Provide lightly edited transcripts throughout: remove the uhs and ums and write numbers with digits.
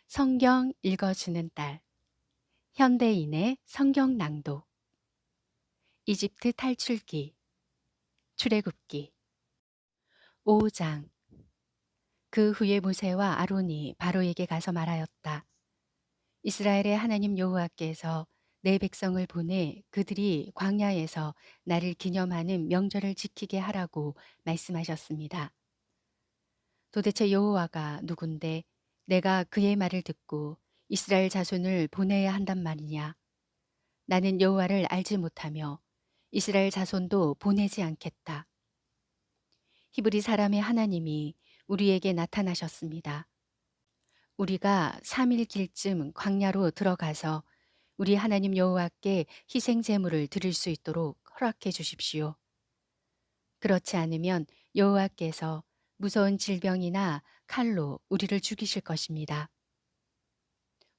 성경 읽어주는 딸, 현대인의 성경 낭독, 이집트 탈출기, 출애굽기, 5장. 그 후에 모세와 아론이 바로에게 가서 말하였다. 이스라엘의 하나님 여호와께서 내 백성을 보내 그들이 광야에서 나를 기념하는 명절을 지키게 하라고 말씀하셨습니다. 도대체 여호와가 누군데 내가 그의 말을 듣고 이스라엘 자손을 보내야 한단 말이냐? 나는 여호와를 알지 못하며 이스라엘 자손도 보내지 않겠다. 히브리 사람의 하나님이 우리에게 나타나셨습니다. 우리가 3일 길쯤 광야로 들어가서 우리 하나님 여호와께 희생 제물을 드릴 수 있도록 허락해 주십시오. 그렇지 않으면 여호와께서 무서운 질병이나 칼로 우리를 죽이실 것입니다.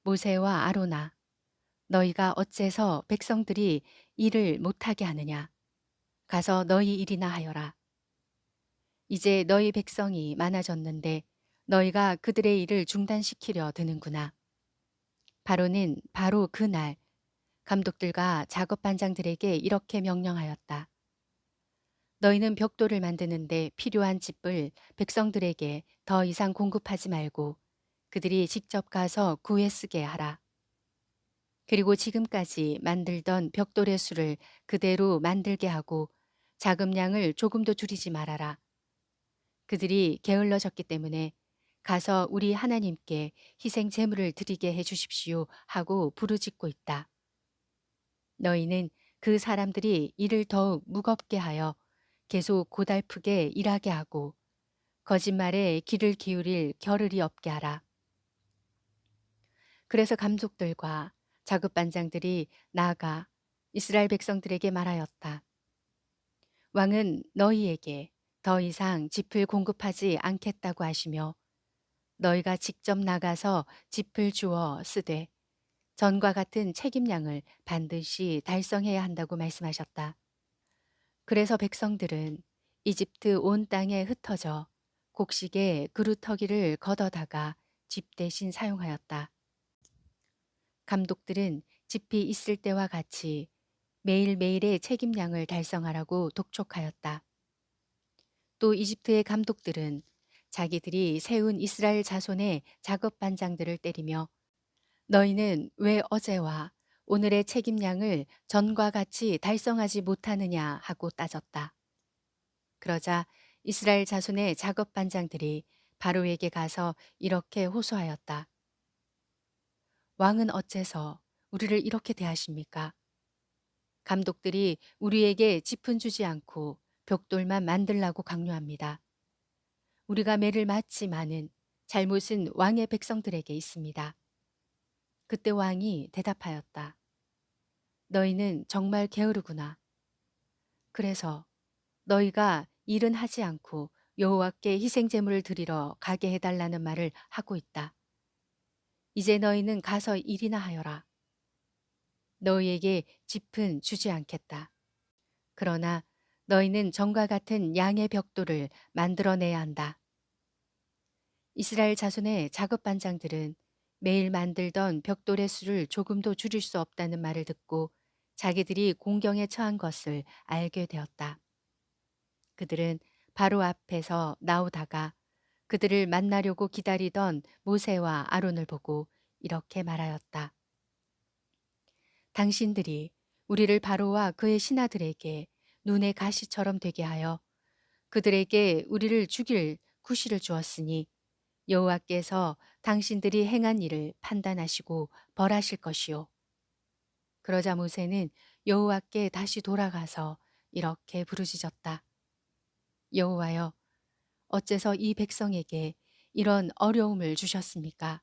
모세와 아로나, 너희가 어째서 백성들이 일을 못하게 하느냐? 가서 너희 일이나 하여라. 이제 너희 백성이 많아졌는데 너희가 그들의 일을 중단시키려 드는구나. 바로는 바로 그날 감독들과 작업반장들에게 이렇게 명령하였다. 너희는 벽돌을 만드는데 필요한 짚을 백성들에게 더 이상 공급하지 말고 그들이 직접 가서 구해 쓰게 하라. 그리고 지금까지 만들던 벽돌의 수를 그대로 만들게 하고 자금량을 조금도 줄이지 말아라. 그들이 게을러졌기 때문에 가서 우리 하나님께 희생 제물을 드리게 해 주십시오 하고 부르짖고 있다. 너희는 그 사람들이 일을 더욱 무겁게 하여 계속 고달프게 일하게 하고 거짓말에 귀를 기울일 겨를이 없게 하라. 그래서 감독들과 자급반장들이 나아가 이스라엘 백성들에게 말하였다. 왕은 너희에게 더 이상 짚을 공급하지 않겠다고 하시며 너희가 직접 나가서 짚을 주어 쓰되 전과 같은 책임량을 반드시 달성해야 한다고 말씀하셨다. 그래서 백성들은 이집트 온 땅에 흩어져 곡식에 그루터기를 걷어다가 집 대신 사용하였다. 감독들은 집이 있을 때와 같이 매일매일의 책임량을 달성하라고 독촉하였다. 또 이집트의 감독들은 자기들이 세운 이스라엘 자손의 작업 반장들을 때리며 너희는 왜 어제와 오늘의 책임량을 전과 같이 달성하지 못하느냐 하고 따졌다. 그러자 이스라엘 자손의 작업 반장들이 바로에게 가서 이렇게 호소하였다. 왕은 어째서 우리를 이렇게 대하십니까? 감독들이 우리에게 짚은 주지 않고 벽돌만 만들라고 강요합니다. 우리가 매를 맞지만은 잘못은 왕의 백성들에게 있습니다. 그때 왕이 대답하였다. 너희는 정말 게으르구나. 그래서 너희가 일은 하지 않고 여호와께 희생 제물을 드리러 가게 해달라는 말을 하고 있다. 이제 너희는 가서 일이나 하여라. 너희에게 짚은 주지 않겠다. 그러나 너희는 전과 같은 양의 벽돌을 만들어내야 한다. 이스라엘 자손의 작업 반장들은 매일 만들던 벽돌의 수를 조금도 줄일 수 없다는 말을 듣고 자기들이 공경에 처한 것을 알게 되었다. 그들은 바로 앞에서 나오다가 그들을 만나려고 기다리던 모세와 아론을 보고 이렇게 말하였다. 당신들이 우리를 바로와 그의 신하들에게 눈의 가시처럼 되게 하여 그들에게 우리를 죽일 구실을 주었으니 여호와께서 당신들이 행한 일을 판단하시고 벌하실 것이요. 그러자 모세는 여호와께 다시 돌아가서 이렇게 부르짖었다. 여호와여, 어째서 이 백성에게 이런 어려움을 주셨습니까?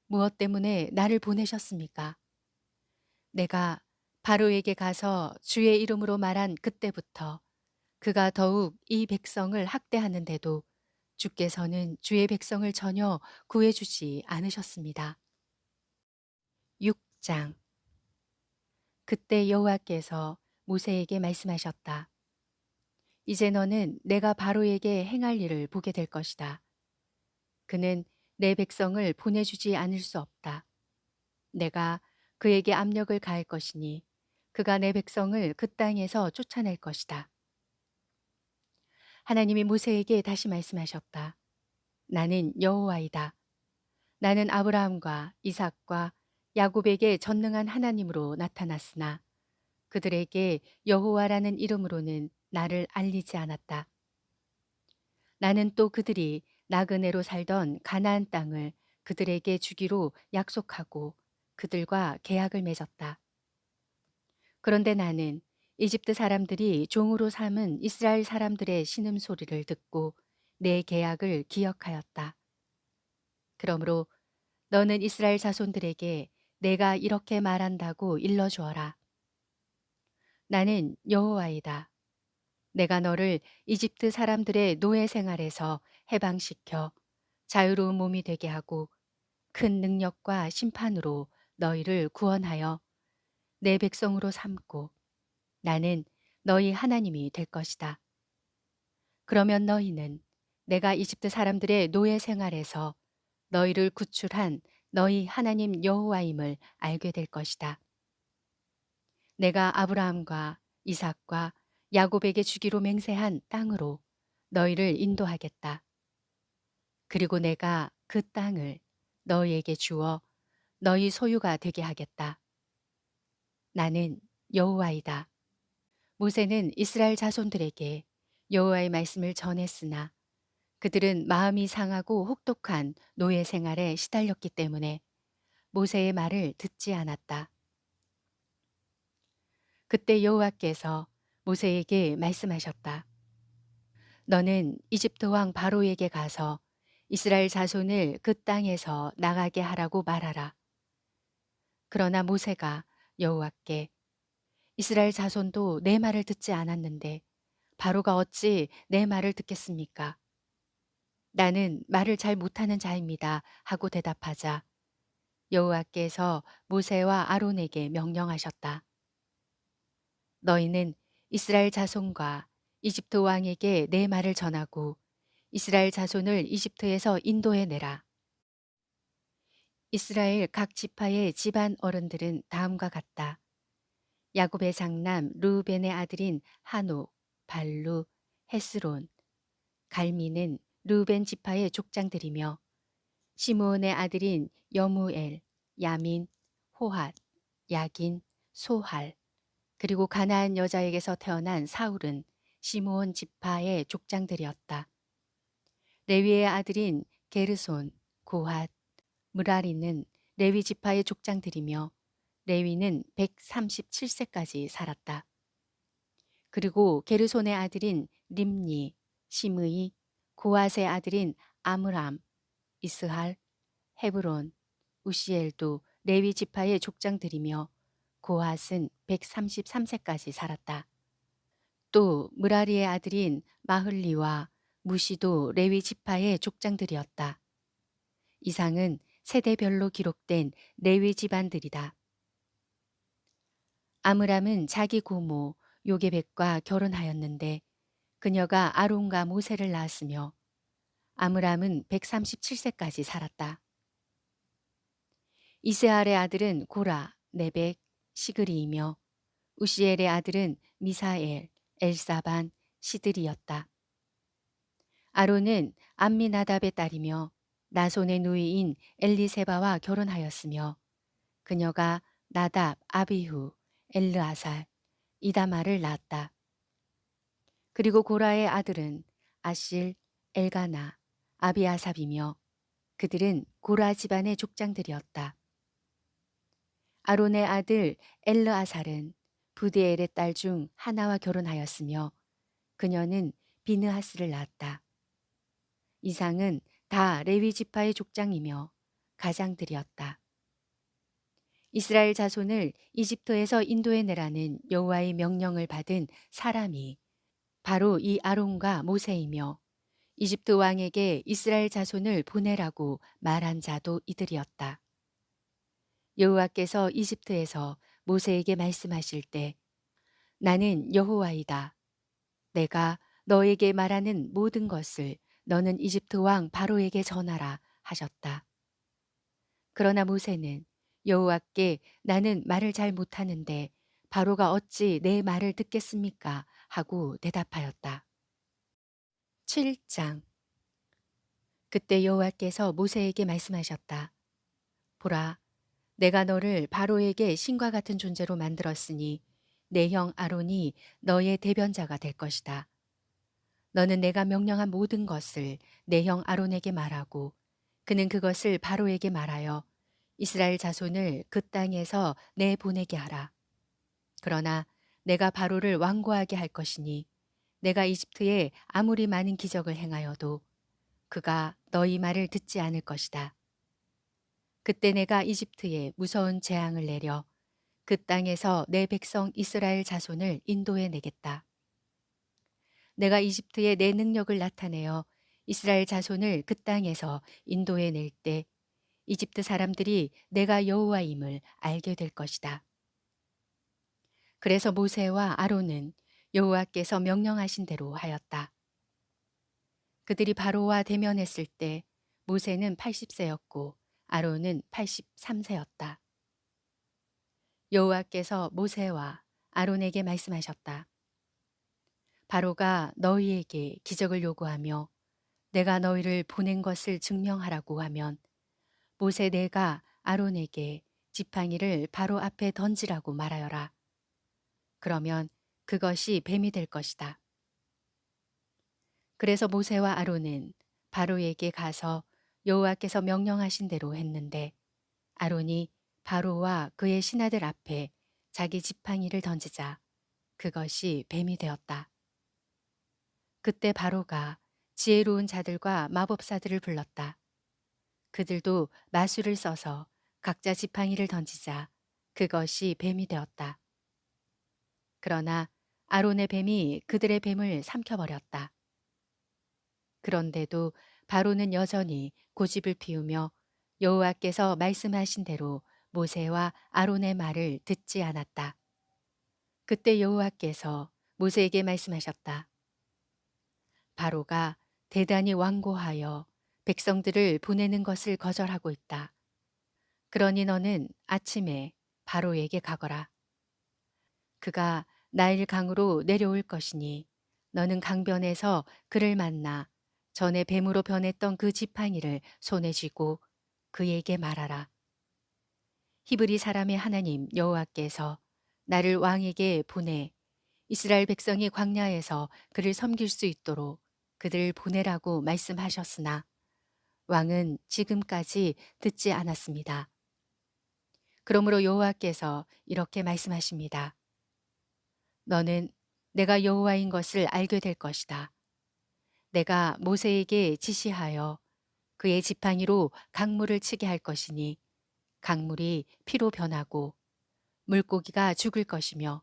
무엇 때문에 나를 보내셨습니까? 내가 바로에게 가서 주의 이름으로 말한 그때부터 그가 더욱 이 백성을 학대하는데도 주께서는 주의 백성을 전혀 구해주지 않으셨습니다. 6장. 그때 여호와께서 모세에게 말씀하셨다. 이제 너는 내가 바로에게 행할 일을 보게 될 것이다. 그는 내 백성을 보내주지 않을 수 없다. 내가 그에게 압력을 가할 것이니 그가 내 백성을 그 땅에서 쫓아낼 것이다. 하나님이 모세에게 다시 말씀하셨다. 나는 여호와이다. 나는 아브라함과 이삭과 야곱에게 전능한 하나님으로 나타났으나 그들에게 여호와라는 이름으로는 나를 알리지 않았다. 나는 또 그들이 나그네로 살던 가나안 땅을 그들에게 주기로 약속하고 그들과 계약을 맺었다. 그런데 나는 이집트 사람들이 종으로 삼은 이스라엘 사람들의 신음소리를 듣고 내 계약을 기억하였다. 그러므로 너는 이스라엘 자손들에게 내가 이렇게 말한다고 일러주어라. 나는 여호와이다. 내가 너를 이집트 사람들의 노예 생활에서 해방시켜 자유로운 몸이 되게 하고 큰 능력과 심판으로 너희를 구원하여 내 백성으로 삼고 나는 너희 하나님이 될 것이다. 그러면 너희는 내가 이집트 사람들의 노예 생활에서 너희를 구출한 너희 하나님 여호와임을 알게 될 것이다. 내가 아브라함과 이삭과 야곱에게 주기로 맹세한 땅으로 너희를 인도하겠다. 그리고 내가 그 땅을 너희에게 주어 너희 소유가 되게 하겠다. 나는 여호와이다. 모세는 이스라엘 자손들에게 여호와의 말씀을 전했으나 그들은 마음이 상하고 혹독한 노예 생활에 시달렸기 때문에 모세의 말을 듣지 않았다. 그때 여호와께서 모세에게 말씀하셨다. 너는 이집트 왕 바로에게 가서 이스라엘 자손을 그 땅에서 나가게 하라고 말하라. 그러나 모세가 여호와께 이스라엘 자손도 내 말을 듣지 않았는데 바로가 어찌 내 말을 듣겠습니까? 나는 말을 잘 못하는 자입니다 하고 대답하자 여호와께서 모세와 아론에게 명령하셨다. 너희는 이스라엘 자손과 이집트 왕에게 내 말을 전하고 이스라엘 자손을 이집트에서 인도해 내라. 이스라엘 각 지파의 집안 어른들은 다음과 같다. 야곱의 장남 르우벤의 아들인 하녹, 발루, 헤스론, 갈미는 르우벤 지파의 족장들이며 시므온의 아들인 여무엘, 야민, 호핫, 야긴, 소할, 그리고 가나안 여자에게서 태어난 사울은 시므온 지파의 족장들이었다. 레위의 아들인 게르손, 고핫, 무라리는 레위 지파의 족장들이며 레위는 137세까지 살았다. 그리고 게르손의 아들인 림니, 시므이, 고핫의 아들인 아므람, 이스할, 헤브론, 우시엘도 레위 지파의 족장들이며 고핫은 133세까지 살았다. 또 무라리의 아들인 마흘리와 무시도 레위 지파의 족장들이었다. 이상은 세대별로 기록된 레위 집안들이다. 아므람은 자기 고모 요게벳과 결혼하였는데 그녀가 아론과 모세를 낳았으며 아므람은 137세까지 살았다. 이스할의 아들은 고라, 네벡, 시그리이며 우시엘의 아들은 미사엘, 엘사반, 시드리였다. 아론은 암미나답의 딸이며 나손의 누이인 엘리세바와 결혼하였으며 그녀가 나답, 아비후, 엘르아살, 이다마를 낳았다. 그리고 고라의 아들은 아실, 엘가나, 아비아삽이며 그들은 고라 집안의 족장들이었다. 아론의 아들 엘르아살은 부디엘의 딸 중 하나와 결혼하였으며 그녀는 비느하스를 낳았다. 이상은 다 레위 지파의 족장이며 가장들이었다. 이스라엘 자손을 이집트에서 인도해 내라는 여호와의 명령을 받은 사람이 바로 이 아론과 모세이며 이집트 왕에게 이스라엘 자손을 보내라고 말한 자도 이들이었다. 여호와께서 이집트에서 모세에게 말씀하실 때 나는 여호와이다. 내가 너에게 말하는 모든 것을 너는 이집트 왕 바로에게 전하라 하셨다. 그러나 모세는 여호와께 나는 말을 잘 못하는데 바로가 어찌 내 말을 듣겠습니까? 하고 대답하였다. 7장. 그때 여호와께서 모세에게 말씀하셨다. 보라, 내가 너를 바로에게 신과 같은 존재로 만들었으니 내 형 아론이 너의 대변자가 될 것이다. 너는 내가 명령한 모든 것을 내 형 아론에게 말하고 그는 그것을 바로에게 말하여 이스라엘 자손을 그 땅에서 내보내게 하라. 그러나 내가 바로를 완고하게 할 것이니 내가 이집트에 아무리 많은 기적을 행하여도 그가 너희 말을 듣지 않을 것이다. 그때 내가 이집트에 무서운 재앙을 내려 그 땅에서 내 백성 이스라엘 자손을 인도해 내겠다. 내가 이집트에 내 능력을 나타내어 이스라엘 자손을 그 땅에서 인도해 낼 때 이집트 사람들이 내가 여호와임을 알게 될 것이다. 그래서 모세와 아론은 여호와께서 명령하신 대로 하였다. 그들이 바로와 대면했을 때 모세는 80세였고 아론은 83세였다. 여호와께서 모세와 아론에게 말씀하셨다. 바로가 너희에게 기적을 요구하며 내가 너희를 보낸 것을 증명하라고 하면 모세 내가 아론에게 지팡이를 바로 앞에 던지라고 말하여라. 그러면 그것이 뱀이 될 것이다. 그래서 모세와 아론은 바로에게 가서 여호와께서 명령하신 대로 했는데 아론이 바로와 그의 신하들 앞에 자기 지팡이를 던지자 그것이 뱀이 되었다. 그때 바로가 지혜로운 자들과 마법사들을 불렀다. 그들도 마술을 써서 각자 지팡이를 던지자 그것이 뱀이 되었다. 그러나 아론의 뱀이 그들의 뱀을 삼켜버렸다. 그런데도 바로는 여전히 고집을 피우며 여호와께서 말씀하신 대로 모세와 아론의 말을 듣지 않았다. 그때 여호와께서 모세에게 말씀하셨다. 바로가 대단히 완고하여 백성들을 보내는 것을 거절하고 있다. 그러니 너는 아침에 바로에게 가거라. 그가 나일 강으로 내려올 것이니 너는 강변에서 그를 만나 전에 뱀으로 변했던 그 지팡이를 손에 쥐고 그에게 말하라. 히브리 사람의 하나님 여호와께서 나를 왕에게 보내 이스라엘 백성이 광야에서 그를 섬길 수 있도록 그들을 보내라고 말씀하셨으나 왕은 지금까지 듣지 않았습니다. 그러므로 여호와께서 이렇게 말씀하십니다. 너는 내가 여호와인 것을 알게 될 것이다. 내가 모세에게 지시하여 그의 지팡이로 강물을 치게 할 것이니 강물이 피로 변하고 물고기가 죽을 것이며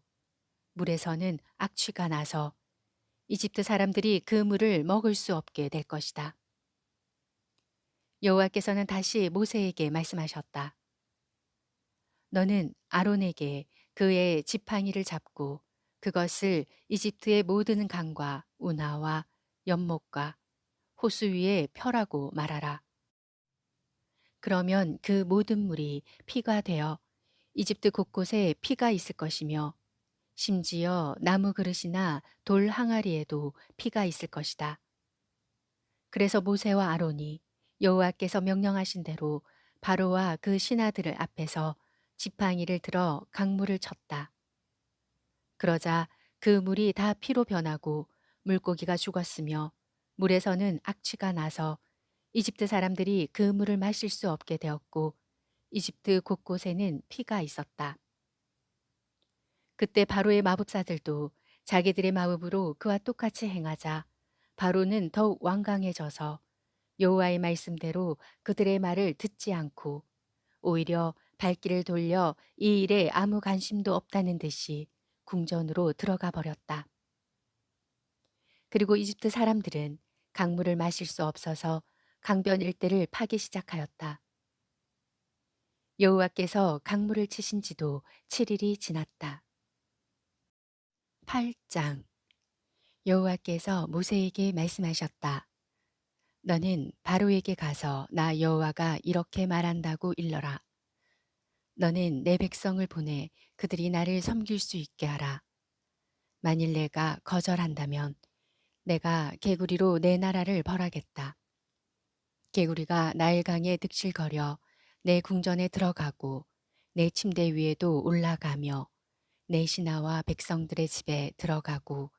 물에서는 악취가 나서 이집트 사람들이 그 물을 먹을 수 없게 될 것이다. 여호와께서는 다시 모세에게 말씀하셨다. 너는 아론에게 그의 지팡이를 잡고 그것을 이집트의 모든 강과 운하와 연못과 호수 위에 펴라고 말하라. 그러면 그 모든 물이 피가 되어 이집트 곳곳에 피가 있을 것이며 심지어 나무 그릇이나 돌 항아리에도 피가 있을 것이다. 그래서 모세와 아론이 여호와께서 명령하신 대로 바로와 그 신하들을 앞에서 지팡이를 들어 강물을 쳤다. 그러자 그 물이 다 피로 변하고 물고기가 죽었으며 물에서는 악취가 나서 이집트 사람들이 그 물을 마실 수 없게 되었고 이집트 곳곳에는 피가 있었다. 그때 바로의 마법사들도 자기들의 마법으로 그와 똑같이 행하자 바로는 더욱 완강해져서 여호와의 말씀대로 그들의 말을 듣지 않고 오히려 발길을 돌려 이 일에 아무 관심도 없다는 듯이 궁전으로 들어가 버렸다. 그리고 이집트 사람들은 강물을 마실 수 없어서 강변 일대를 파기 시작하였다. 여호와께서 강물을 치신 지도 7일이 지났다. 8장. 여호와께서 모세에게 말씀하셨다. 너는 바로에게 가서 나 여호와가 이렇게 말한다고 일러라. 너는 내 백성을 보내 그들이 나를 섬길 수 있게 하라. 만일 내가 거절한다면 내가 개구리로 내 나라를 벌하겠다. 개구리가 나일강에 득실거려 내 궁전에 들어가고 내 침대 위에도 올라가며 내 신하와 백성들의 집에 들어가고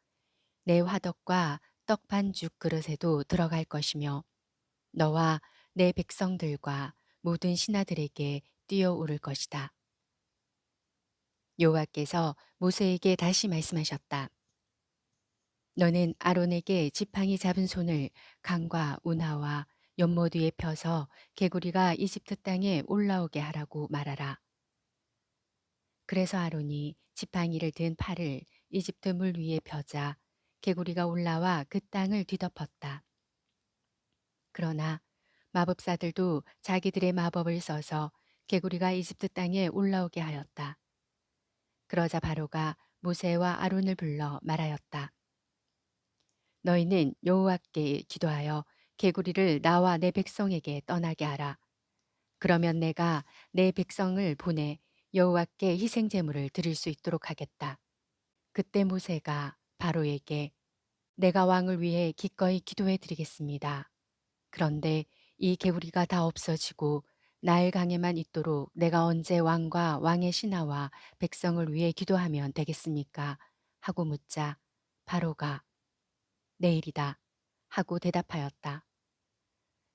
내 화덕과 떡 반죽 그릇에도 들어갈 것이며 너와 내 백성들과 모든 신하들에게 뛰어오를 것이다. 여호와께서 모세에게 다시 말씀하셨다. 너는 아론에게 지팡이 잡은 손을 강과 운하와 연못 위에 펴서 개구리가 이집트 땅에 올라오게 하라고 말하라. 그래서 아론이 지팡이를 든 팔을 이집트 물 위에 펴자 개구리가 올라와 그 땅을 뒤덮었다. 그러나 마법사들도 자기들의 마법을 써서 개구리가 이집트 땅에 올라오게 하였다. 그러자 바로가 모세와 아론을 불러 말하였다. 너희는 여호와께 기도하여 개구리를 나와 내 백성에게 떠나게 하라. 그러면 내가 내 백성을 보내 여호와께 희생 제물을 드릴 수 있도록 하겠다. 그때 모세가 바로에게 내가 왕을 위해 기꺼이 기도해 드리겠습니다. 그런데 이 개구리가 다 없어지고 나일강에만 있도록 내가 언제 왕과 왕의 신하와 백성을 위해 기도하면 되겠습니까? 하고 묻자 바로가 내일이다 하고 대답하였다.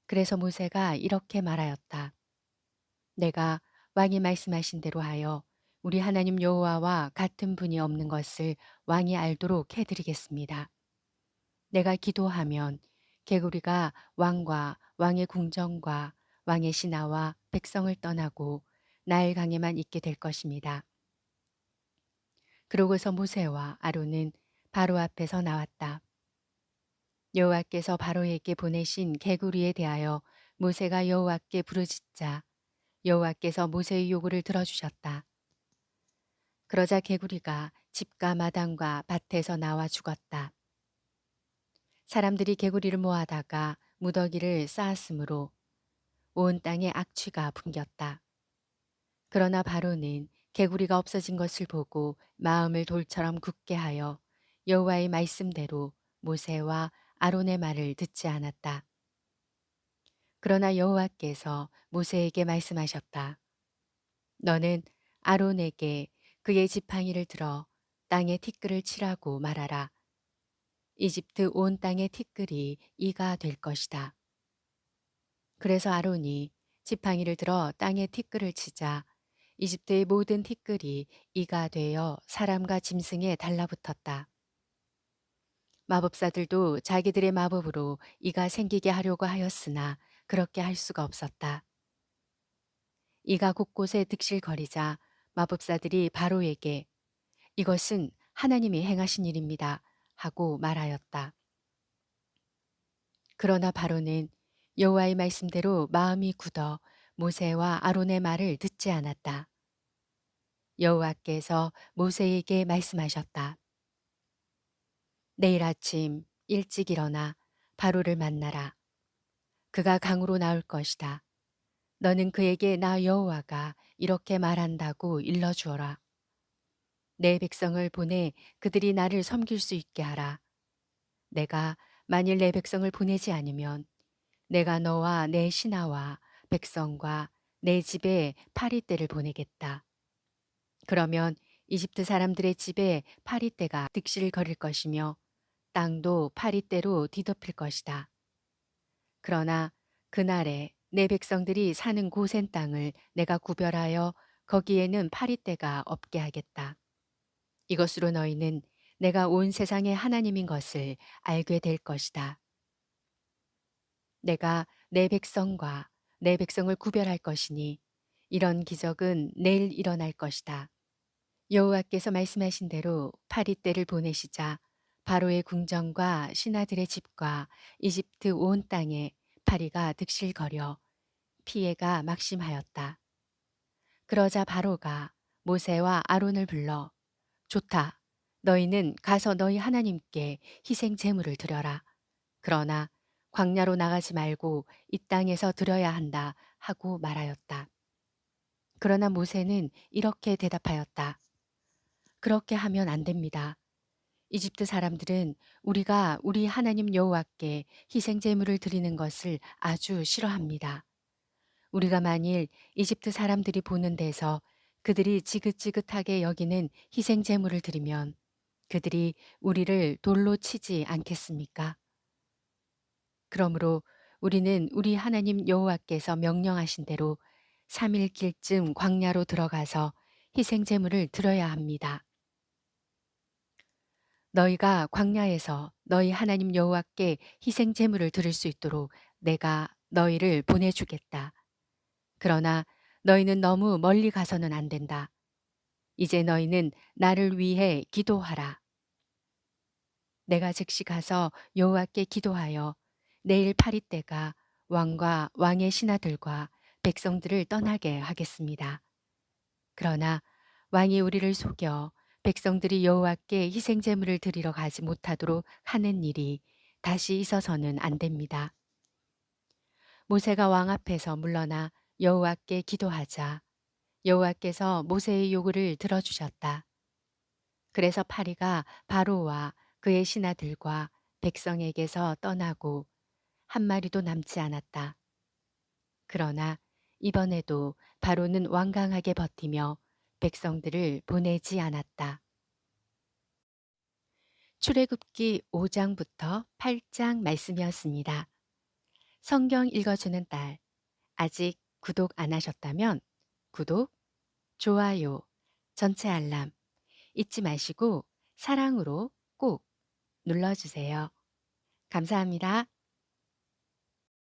그래서 모세가 이렇게 말하였다. 내가 왕이 말씀하신 대로 하여 우리 하나님 여호와와 같은 분이 없는 것을 왕이 알도록 해드리겠습니다. 내가 기도하면 개구리가 왕과 왕의 궁정과 왕의 신하와 백성을 떠나고 나일강에만 있게 될 것입니다. 그러고서 모세와 아론은 바로 앞에서 나왔다. 여호와께서 바로에게 보내신 개구리에 대하여 모세가 여호와께 부르짖자 여호와께서 모세의 요구를 들어주셨다. 그러자 개구리가 집과 마당과 밭에서 나와 죽었다. 사람들이 개구리를 모아다가 무더기를 쌓았으므로 온 땅에 악취가 풍겼다. 그러나 바로는 개구리가 없어진 것을 보고 마음을 돌처럼 굳게 하여 여호와의 말씀대로 모세와 아론의 말을 듣지 않았다. 그러나 여호와께서 모세에게 말씀하셨다. 너는 아론에게 그의 지팡이를 들어 땅에 티끌을 치라고 말하라. 이집트 온 땅의 티끌이 이가 될 것이다. 그래서 아론이 지팡이를 들어 땅에 티끌을 치자 이집트의 모든 티끌이 이가 되어 사람과 짐승에 달라붙었다. 마법사들도 자기들의 마법으로 이가 생기게 하려고 하였으나 그렇게 할 수가 없었다. 이가 곳곳에 득실거리자 마법사들이 바로에게 이것은 하나님이 행하신 일입니다 하고 말하였다. 그러나 바로는 여호와의 말씀대로 마음이 굳어 모세와 아론의 말을 듣지 않았다. 여호와께서 모세에게 말씀하셨다. 내일 아침 일찍 일어나 바로를 만나라. 그가 강으로 나올 것이다. 너는 그에게 나 여호와가 이렇게 말한다고 일러주어라. 내 백성을 보내 그들이 나를 섬길 수 있게 하라. 내가 만일 내 백성을 보내지 않으면 내가 너와 내 신하와 백성과 내 집에 파리떼를 보내겠다. 그러면 이집트 사람들의 집에 파리떼가 득실거릴 것이며 땅도 파리떼로 뒤덮일 것이다. 그러나 그날에 내 백성들이 사는 고센 땅을 내가 구별하여 거기에는 파리떼가 없게 하겠다. 이것으로 너희는 내가 온 세상의 하나님인 것을 알게 될 것이다. 내가 내 백성과 내 백성을 구별할 것이니 이런 기적은 내일 일어날 것이다. 여호와께서 말씀하신 대로 파리떼를 보내시자 바로의 궁정과 신하들의 집과 이집트 온 땅에 파리가 득실거려 피해가 막심하였다. 그러자 바로가 모세와 아론을 불러 좋다. 너희는 가서 너희 하나님께 희생 제물을 드려라. 그러나 광야로 나가지 말고 이 땅에서 들어야 한다 하고 말하였다. 그러나 모세는 이렇게 대답하였다. 그렇게 하면 안 됩니다. 이집트 사람들은 우리가 우리 하나님 여호와께 희생 제물을 드리는 것을 아주 싫어합니다. 우리가 만일 이집트 사람들이 보는 데서 그들이 지긋지긋하게 여기는 희생 제물을 드리면 그들이 우리를 돌로 치지 않겠습니까? 그러므로 우리는 우리 하나님 여호와께서 명령하신 대로 3일 길쯤 광야로 들어가서 희생 제물을 드려야 합니다. 너희가 광야에서 너희 하나님 여호와께 희생 제물을 드릴 수 있도록 내가 너희를 보내주겠다. 그러나 너희는 너무 멀리 가서는 안 된다. 이제 너희는 나를 위해 기도하라. 내가 즉시 가서 여호와께 기도하여 내일 파리 때가 왕과 왕의 신하들과 백성들을 떠나게 하겠습니다. 그러나 왕이 우리를 속여 백성들이 여호와께 희생 제물을 드리러 가지 못하도록 하는 일이 다시 있어서는 안 됩니다. 모세가 왕 앞에서 물러나 여호와께 기도하자 여호와께서 모세의 요구를 들어주셨다. 그래서 파리가 바로와 그의 신하들과 백성에게서 떠나고 한 마리도 남지 않았다. 그러나 이번에도 바로는 완강하게 버티며 백성들을 보내지 않았다. 출애굽기 5장부터 8장 말씀이었습니다. 성경 읽어주는 딸, 아직 구독 안 하셨다면 구독, 좋아요, 전체 알람 잊지 마시고 사랑으로 꼭 눌러주세요. 감사합니다.